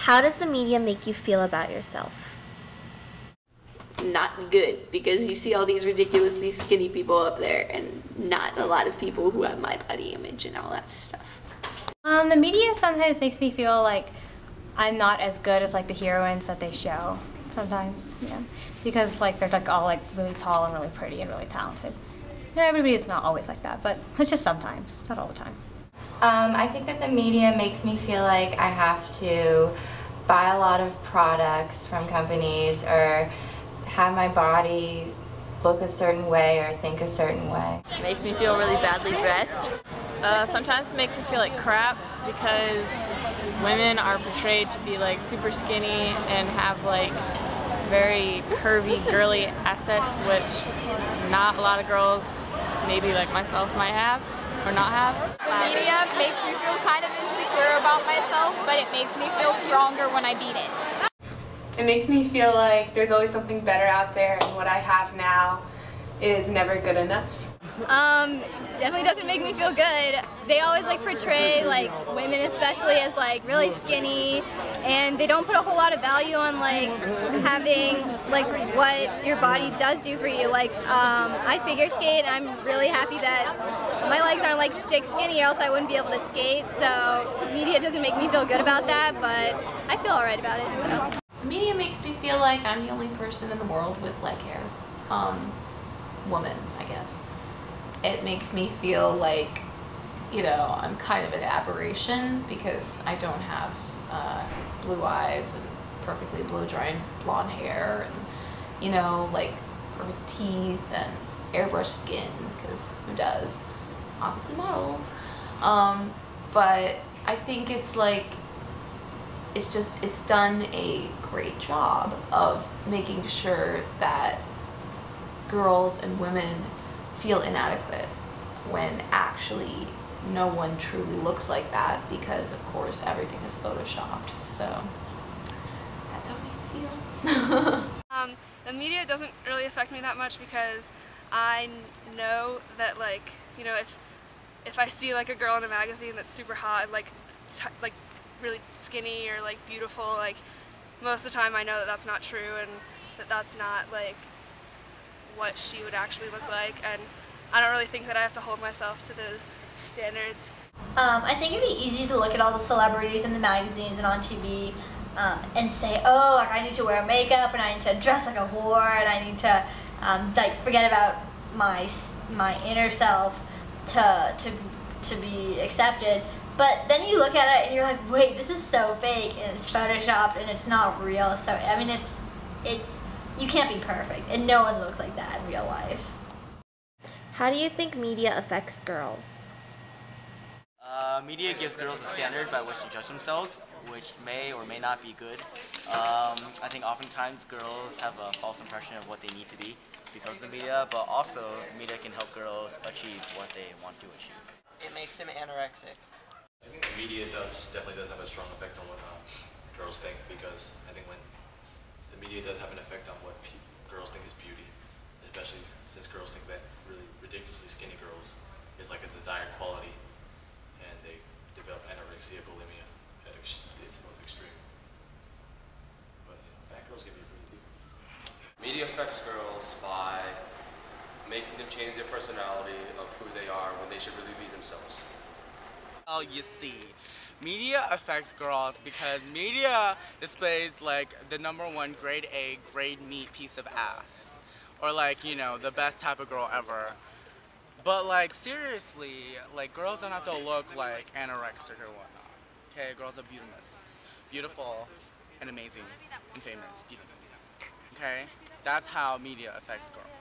How does the media make you feel about yourself? Not good, because you see all these ridiculously skinny people up there and not a lot of people who have my body image and all that stuff. The media sometimes makes me feel like I'm not as good as like the heroines that they show sometimes, yeah, because like they're like all like really tall and really pretty and really talented. You know, everybody's not always like that, but it's just sometimes. It's not all the time. I think that the media makes me feel like I have to buy a lot of products from companies or have my body look a certain way or think a certain way. It makes me feel really badly dressed. Sometimes it makes me feel like crap because women are portrayed to be like super skinny and have like very curvy, girly assets, which not a lot of girls, maybe like myself, might have or not have. The media makes me feel kind of insecure about myself, but it makes me feel stronger when I beat it. It makes me feel like there's always something better out there, and what I have now is never good enough. Definitely doesn't make me feel good. They always like portray like women especially as like really skinny, and they don't put a whole lot of value on like having like what your body does do for you. Like I figure skate, and I'm really happy that my legs aren't like stick skinny, or else I wouldn't be able to skate. So media doesn't make me feel good about that, but I feel alright about it. So. The media makes me feel like I'm the only person in the world with leg hair. Woman, I guess. It makes me feel like, you know, I'm kind of an aberration because I don't have blue eyes and perfectly blow-dried blonde hair and, you know, like perfect teeth and airbrush skin, because who does? Obviously models. But I think it's like, it's done a great job of making sure that girls and women feel inadequate when actually no one truly looks like that, because of course everything is photoshopped. So that's how it makes me feel. The media doesn't really affect me that much because I know that, like, you know, if I see like a girl in a magazine that's super hot and like really skinny or like beautiful, like most of the time I know that that's not true and that that's not like what she would actually look like, and I don't really think that I have to hold myself to those standards. I think it'd be easy to look at all the celebrities in the magazines and on TV and say, oh, like I need to wear makeup and I need to dress like a whore and I need to like forget about my inner self to be accepted. But then you look at it and you're like, wait, this is so fake and it's photoshopped and it's not real. So I mean, it's you can't be perfect, and no one looks like that in real life. How do you think media affects girls? Media gives girls a standard by which to judge themselves, which may or may not be good. I think oftentimes girls have a false impression of what they need to be because of the media, but also the media can help girls achieve what they want to achieve. It makes them anorexic. I think the media definitely does have a strong effect on what girls think, because I think when the media does have an effect on what girls think is beauty, especially since girls think that really ridiculously skinny girls is like a desired quality, and they develop anorexia, bulimia at its most extreme. But you know, fat girls can be pretty too. Media affects girls by making them change their personality of who they are when they should really be themselves. Oh, you see, media affects girls because media displays like the #1 grade A, grade meat piece of ass. Or like, you know, the best type of girl ever. But like, seriously, like girls don't have to look like anorexic or whatnot. Okay, girls are beautiful and amazing and famous, okay? That's how media affects girls.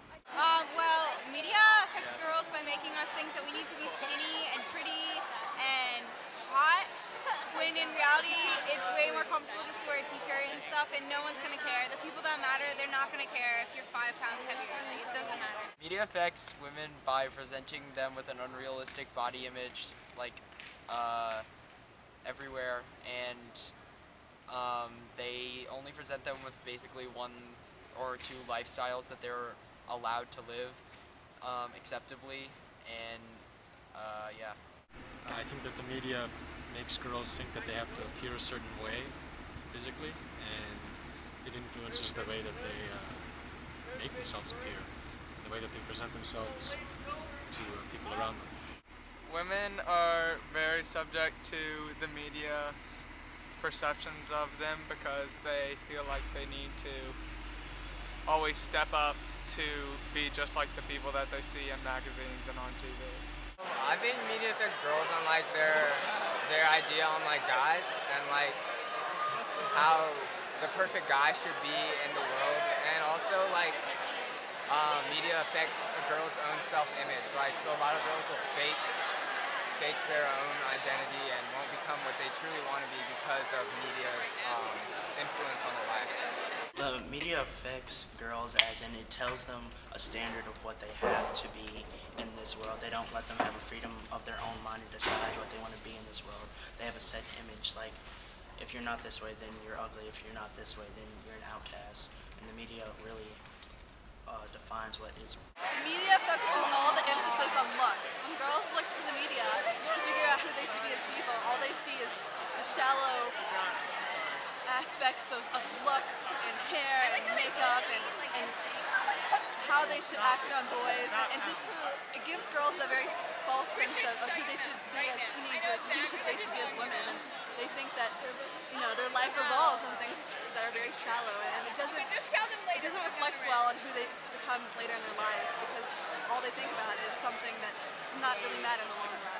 Well, media affects girls by making us think that we need to be skinny and pretty and hot, when in reality it's way more comfortable just to wear a t-shirt and stuff, and no one's going to care. The people that matter, they're not going to care if you're 5 pounds heavier. Like, it doesn't matter. Media affects women by presenting them with an unrealistic body image, like everywhere, and they only present them with basically 1 or 2 lifestyles that they're allowed to live acceptably, and yeah. I think that the media makes girls think that they have to appear a certain way, physically, and it influences the way that they make themselves appear, the way that they present themselves to people around them. Women are very subject to the media's perceptions of them because they feel like they need to always step up to be just like the people that they see in magazines and on TV. I think media affects girls on like their idea on like guys and like how the perfect guy should be in the world, and also like media affects a girl's own self-image. Like, so a lot of girls will fake their own identity and won't become what they truly want to be because of media's influence on their life. The media affects girls as in it tells them a standard of what they have to be in this world. They don't let them have a freedom of their own mind to decide what they want to be in this world. They have a set image, like if you're not this way, then you're ugly. If you're not this way, then you're an outcast. And the media really defines what is. Media focuses all the emphasis on looks. When girls look to the media to figure out who they should be as people, all they see is the shallow aspects of looks and hair and makeup and how they should act on boys, and just it gives girls a very false sense of who they should be as teenagers and who they should be as women, and they think that their life revolves on things that are very shallow, and it doesn't reflect well on who they become later in their lives, because all they think about is something that does not really matter in the long run.